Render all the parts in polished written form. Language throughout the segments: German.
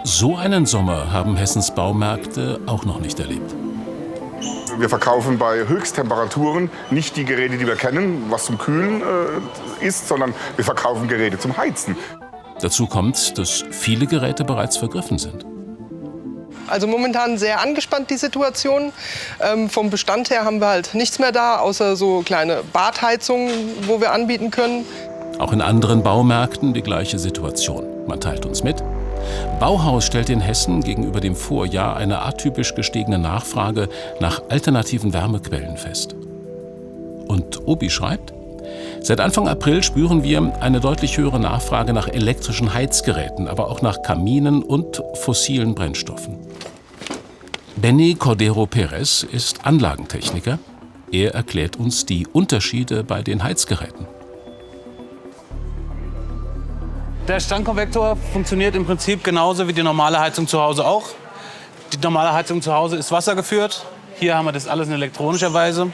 So einen Sommer haben Hessens Baumärkte auch noch nicht erlebt. Wir verkaufen bei Höchsttemperaturen nicht die Geräte, die wir kennen, was zum Kühlen ist, sondern wir verkaufen Geräte zum Heizen. Dazu kommt, dass viele Geräte bereits vergriffen sind. Also momentan sehr angespannt die Situation. Vom Bestand her haben wir halt nichts mehr da, außer so kleine Badheizungen, wo wir anbieten können. Auch in anderen Baumärkten die gleiche Situation. Man teilt uns mit: Bauhaus stellt in Hessen gegenüber dem Vorjahr eine atypisch gestiegene Nachfrage nach alternativen Wärmequellen fest. Und Obi schreibt: Seit Anfang April spüren wir eine deutlich höhere Nachfrage nach elektrischen Heizgeräten, aber auch nach Kaminen und fossilen Brennstoffen. Benny Cordero Perez ist Anlagentechniker. Er erklärt uns die Unterschiede bei den Heizgeräten. Der Standkonvektor funktioniert im Prinzip genauso wie die normale Heizung zu Hause auch. Die normale Heizung zu Hause ist wassergeführt. Hier haben wir das alles in elektronischer Weise.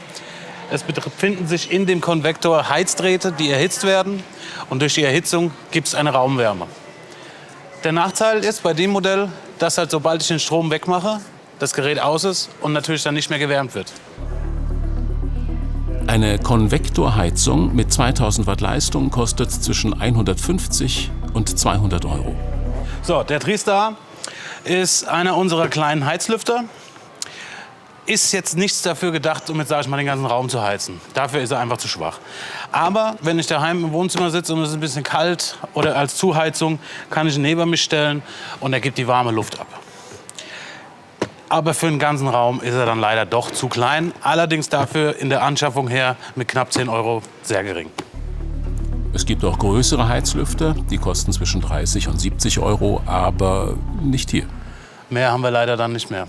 Es befinden sich in dem Konvektor Heizdrähte, die erhitzt werden. Und durch die Erhitzung gibt es eine Raumwärme. Der Nachteil ist bei dem Modell, dass halt, sobald ich den Strom wegmache, das Gerät aus ist und natürlich dann nicht mehr gewärmt wird. Eine Konvektorheizung mit 2000 Watt Leistung kostet zwischen 150 und 200 Euro. So, der Tristar ist einer unserer kleinen Heizlüfter. Ist jetzt nichts dafür gedacht, um jetzt, sag ich mal, den ganzen Raum zu heizen. Dafür ist er einfach zu schwach. Aber wenn ich daheim im Wohnzimmer sitze und es ist ein bisschen kalt oder als Zuheizung, kann ich ihn neben mich stellen und er gibt die warme Luft ab. Aber für den ganzen Raum ist er dann leider doch zu klein. Allerdings dafür in der Anschaffung her mit knapp 10 Euro sehr gering. Es gibt auch größere Heizlüfter, die kosten zwischen 30 und 70 Euro, aber nicht hier. Mehr haben wir leider dann nicht mehr.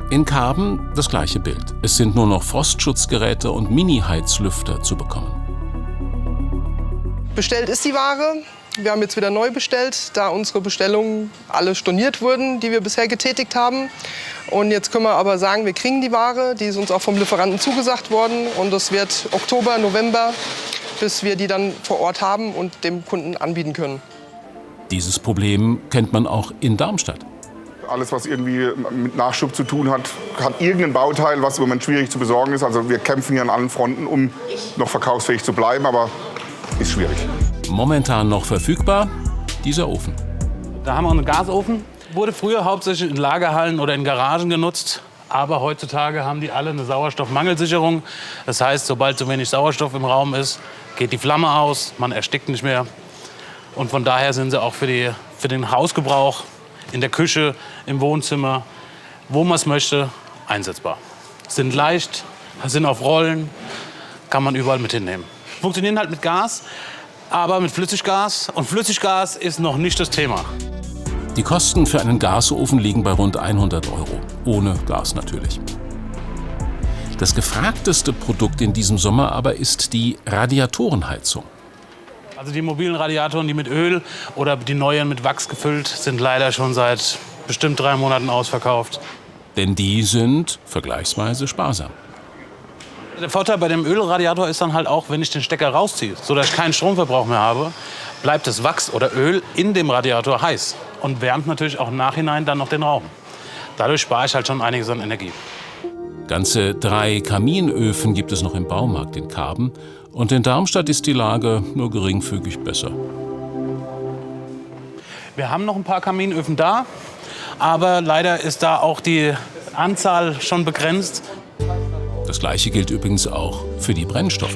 In Karben das gleiche Bild. Es sind nur noch Frostschutzgeräte und Mini-Heizlüfter zu bekommen. Bestellt ist die Ware. Wir haben jetzt wieder neu bestellt, da unsere Bestellungen alle storniert wurden, die wir bisher getätigt haben. Und jetzt können wir aber sagen, wir kriegen die Ware. Die ist uns auch vom Lieferanten zugesagt worden. Und es wird Oktober, November, bis wir die dann vor Ort haben und dem Kunden anbieten können. Dieses Problem kennt man auch in Darmstadt. Alles, was irgendwie mit Nachschub zu tun hat, hat irgendein Bauteil, was im Moment schwierig zu besorgen ist. Also wir kämpfen hier an allen Fronten, um noch verkaufsfähig zu bleiben, aber ist schwierig. Momentan noch verfügbar dieser Ofen. Da haben wir einen Gasofen. Wurde früher hauptsächlich in Lagerhallen oder in Garagen genutzt. Aber heutzutage haben die alle eine Sauerstoffmangelsicherung. Das heißt, sobald zu wenig Sauerstoff im Raum ist, geht die Flamme aus, man erstickt nicht mehr. Und von daher sind sie auch für den Hausgebrauch in der Küche, im Wohnzimmer, wo man es möchte, einsetzbar. Sind leicht, sind auf Rollen, kann man überall mit hinnehmen. Funktionieren halt mit Gas, aber mit Flüssiggas. Und Flüssiggas ist noch nicht das Thema. Die Kosten für einen Gasofen liegen bei rund 100 Euro. Ohne Gas natürlich. Das gefragteste Produkt in diesem Sommer aber ist die Radiatorenheizung. Also die mobilen Radiatoren, die mit Öl oder die neuen mit Wachs gefüllt, sind leider schon seit bestimmt 3 Monaten ausverkauft. Denn die sind vergleichsweise sparsam. Der Vorteil bei dem Ölradiator ist dann halt auch, wenn ich den Stecker rausziehe, sodass ich keinen Stromverbrauch mehr habe, bleibt das Wachs oder Öl in dem Radiator heiß und wärmt natürlich auch im Nachhinein dann noch den Raum. Dadurch spare ich halt schon einiges an Energie. Ganze 3 Kaminöfen gibt es noch im Baumarkt in Karben. Und in Darmstadt ist die Lage nur geringfügig besser. Wir haben noch ein paar Kaminöfen da, aber leider ist da auch die Anzahl schon begrenzt. Das Gleiche gilt übrigens auch für die Brennstoffe.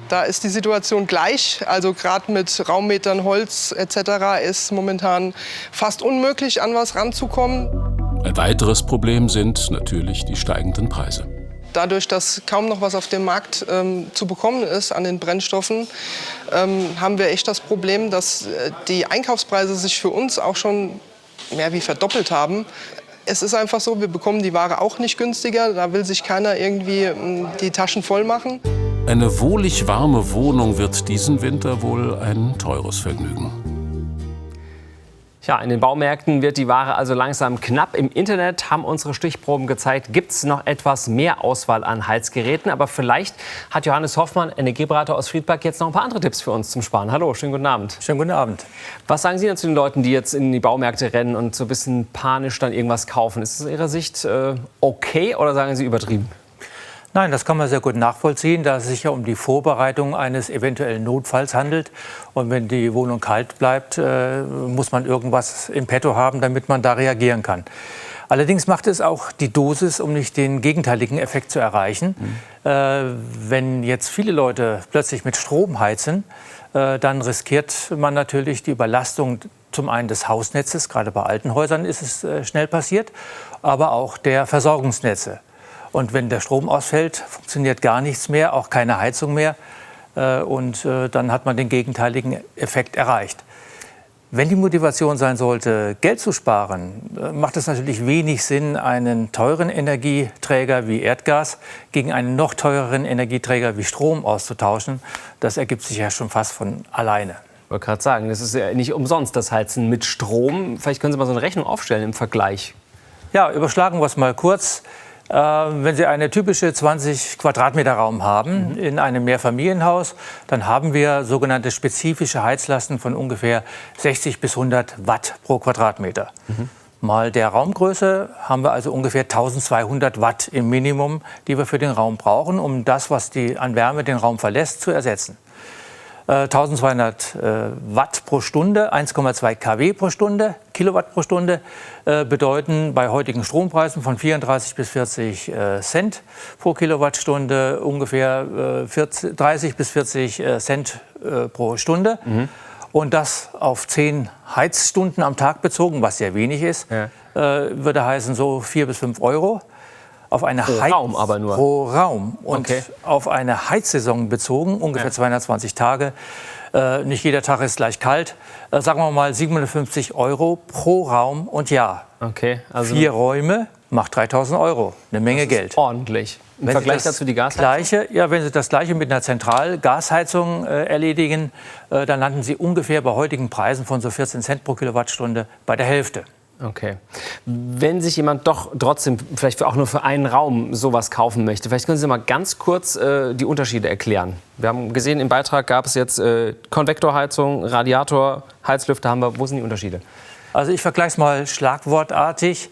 Da ist die Situation gleich. Also gerade mit Raummetern, Holz etc. ist momentan fast unmöglich, an was ranzukommen. Ein weiteres Problem sind natürlich die steigenden Preise. Dadurch, dass kaum noch was auf dem Markt zu bekommen ist an den Brennstoffen, haben wir echt das Problem, dass die Einkaufspreise sich für uns auch schon mehr wie verdoppelt haben. Es ist einfach so, wir bekommen die Ware auch nicht günstiger. Da will sich keiner irgendwie die Taschen voll machen. Eine wohlig warme Wohnung wird diesen Winter wohl ein teures Vergnügen. Ja, in den Baumärkten wird die Ware also langsam knapp. Im Internet haben unsere Stichproben gezeigt, gibt es noch etwas mehr Auswahl an Heizgeräten. Aber vielleicht hat Johannes Hoffmann, Energieberater aus Friedberg, jetzt noch ein paar andere Tipps für uns zum Sparen. Hallo, schönen guten Abend. Schönen guten Abend. Was sagen Sie denn zu den Leuten, die jetzt in die Baumärkte rennen und so ein bisschen panisch dann irgendwas kaufen? Ist es aus Ihrer Sicht okay oder sagen Sie übertrieben? Nein, das kann man sehr gut nachvollziehen, da es sich ja um die Vorbereitung eines eventuellen Notfalls handelt. Und wenn die Wohnung kalt bleibt, muss man irgendwas im Petto haben, damit man da reagieren kann. Allerdings macht es auch die Dosis, um nicht den gegenteiligen Effekt zu erreichen. Wenn jetzt viele Leute plötzlich mit Strom heizen, dann riskiert man natürlich die Überlastung zum einen des Hausnetzes, gerade bei alten Häusern ist es schnell passiert, aber auch der Versorgungsnetze. Und wenn der Strom ausfällt, funktioniert gar nichts mehr, auch keine Heizung mehr. Und dann hat man den gegenteiligen Effekt erreicht. Wenn die Motivation sein sollte, Geld zu sparen, macht es natürlich wenig Sinn, einen teuren Energieträger wie Erdgas gegen einen noch teureren Energieträger wie Strom auszutauschen. Das ergibt sich ja schon fast von alleine. Ich wollte gerade sagen, das ist ja nicht umsonst, das Heizen mit Strom. Vielleicht können Sie mal so eine Rechnung aufstellen im Vergleich. Ja, überschlagen wir es mal kurz. Wenn Sie eine typische 20 Quadratmeter Raum haben in einem Mehrfamilienhaus, dann haben wir sogenannte spezifische Heizlasten von ungefähr 60 bis 100 Watt pro Quadratmeter. Mal der Raumgröße haben wir also ungefähr 1200 Watt im Minimum, die wir für den Raum brauchen, um das, was an Wärme den Raum verlässt, zu ersetzen. 1200 Watt pro Stunde, 1,2 kW pro Stunde, Kilowatt pro Stunde, bedeuten bei heutigen Strompreisen von 34 bis 40 Cent pro Kilowattstunde ungefähr 30 bis 40 Cent pro Stunde. Und das auf 10 Heizstunden am Tag bezogen, was sehr wenig ist, würde heißen so 4 bis 5 Euro. Auf eine Raum aber nur. Pro Raum. Und auf eine Heizsaison bezogen, ungefähr 220 Tage. Nicht jeder Tag ist gleich kalt. Sagen wir mal 750 Euro pro Raum und Jahr. Okay, also 4 Räume macht 3.000 Euro. Eine Menge Geld. Ordentlich. Im Vergleich dazu die Gasheizung? Wenn Sie das Gleiche mit einer Zentralgasheizung erledigen, dann landen Sie ungefähr bei heutigen Preisen von so 14 Cent pro Kilowattstunde bei der Hälfte. Okay. Wenn sich jemand doch trotzdem vielleicht auch nur für einen Raum sowas kaufen möchte, vielleicht können Sie mal ganz kurz die Unterschiede erklären. Wir haben gesehen, im Beitrag gab es jetzt Konvektorheizung, Radiator, Heizlüfter haben wir. Wo sind die Unterschiede? Also ich vergleiche es mal schlagwortartig.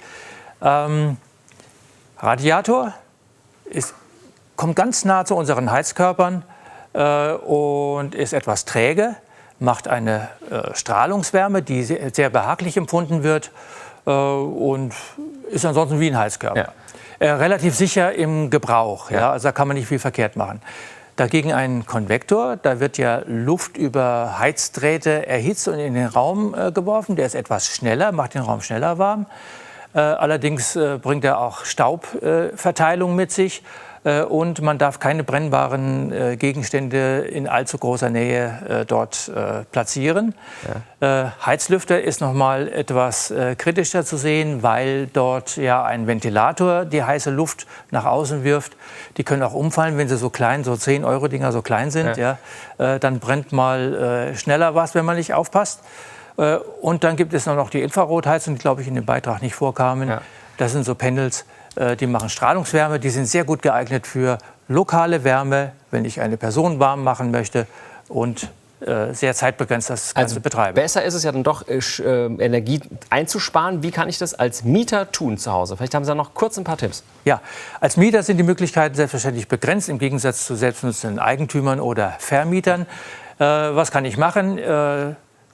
Radiator kommt ganz nah zu unseren Heizkörpern und ist etwas träge. Macht eine Strahlungswärme, die sehr behaglich empfunden wird und ist ansonsten wie ein Heizkörper. Relativ sicher im Gebrauch, also da kann man nicht viel verkehrt machen. Dagegen ein Konvektor, da wird ja Luft über Heizdrähte erhitzt und in den Raum geworfen. Der ist etwas schneller, macht den Raum schneller warm. Allerdings bringt er auch Staubverteilung mit sich. Und man darf keine brennbaren Gegenstände in allzu großer Nähe dort platzieren. Heizlüfter ist noch mal etwas kritischer zu sehen, weil dort ja ein Ventilator die heiße Luft nach außen wirft. Die können auch umfallen, wenn sie so klein, so 10-Euro-Dinger so klein sind. Dann brennt mal schneller was, wenn man nicht aufpasst. Und dann gibt es noch die Infrarotheizung, die, glaube ich, in dem Beitrag nicht vorkamen. Das sind so Panels, die machen Strahlungswärme. Die sind sehr gut geeignet für lokale Wärme, wenn ich eine Person warm machen möchte und sehr zeitbegrenzt das Ganze betreibe. Besser ist es ja dann doch, Energie einzusparen. Wie kann ich das als Mieter tun zu Hause? Vielleicht haben Sie da noch kurz ein paar Tipps. Ja, als Mieter sind die Möglichkeiten selbstverständlich begrenzt, im Gegensatz zu selbstnutzenden Eigentümern oder Vermietern. Was kann ich machen?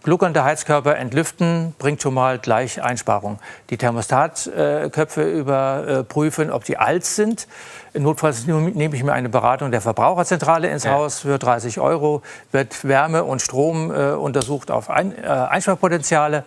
Gluckernde Heizkörper entlüften bringt schon mal gleich Einsparung. Die Thermostatköpfe überprüfen, ob die alt sind. Notfalls nehme ich mir eine Beratung der Verbraucherzentrale ins Haus für 30 Euro. Wird Wärme und Strom untersucht auf Einsparpotenziale.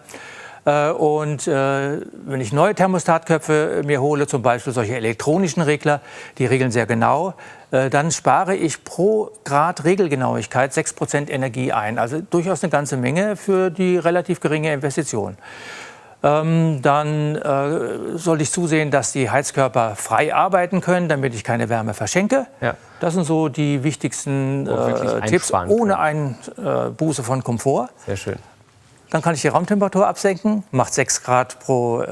Und wenn ich neue Thermostatköpfe mir hole, zum Beispiel solche elektronischen Regler, die regeln sehr genau, dann spare ich pro Grad Regelgenauigkeit 6% Energie ein. Also durchaus eine ganze Menge für die relativ geringe Investition. Dann sollte ich zusehen, dass die Heizkörper frei arbeiten können, damit ich keine Wärme verschenke. Das sind so die wichtigsten Tipps, ohne Einbuße von Komfort. Sehr schön. Dann kann ich die Raumtemperatur absenken, macht 6% pro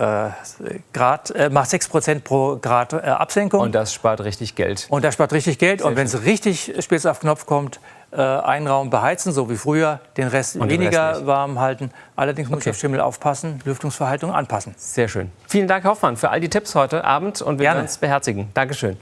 Grad Absenkung. Und das spart richtig Geld. Und das spart richtig Geld. Sehr Und wenn es richtig spitz auf Knopf kommt, einen Raum beheizen, so wie früher, den Rest Und den weniger Rest nicht. warm halten. Allerdings muss ich auf Schimmel aufpassen, Lüftungsverhaltung anpassen. Sehr schön. Vielen Dank, Herr Hoffmann, für all die Tipps heute Abend und wir Gerne. werden uns beherzigen. Dankeschön.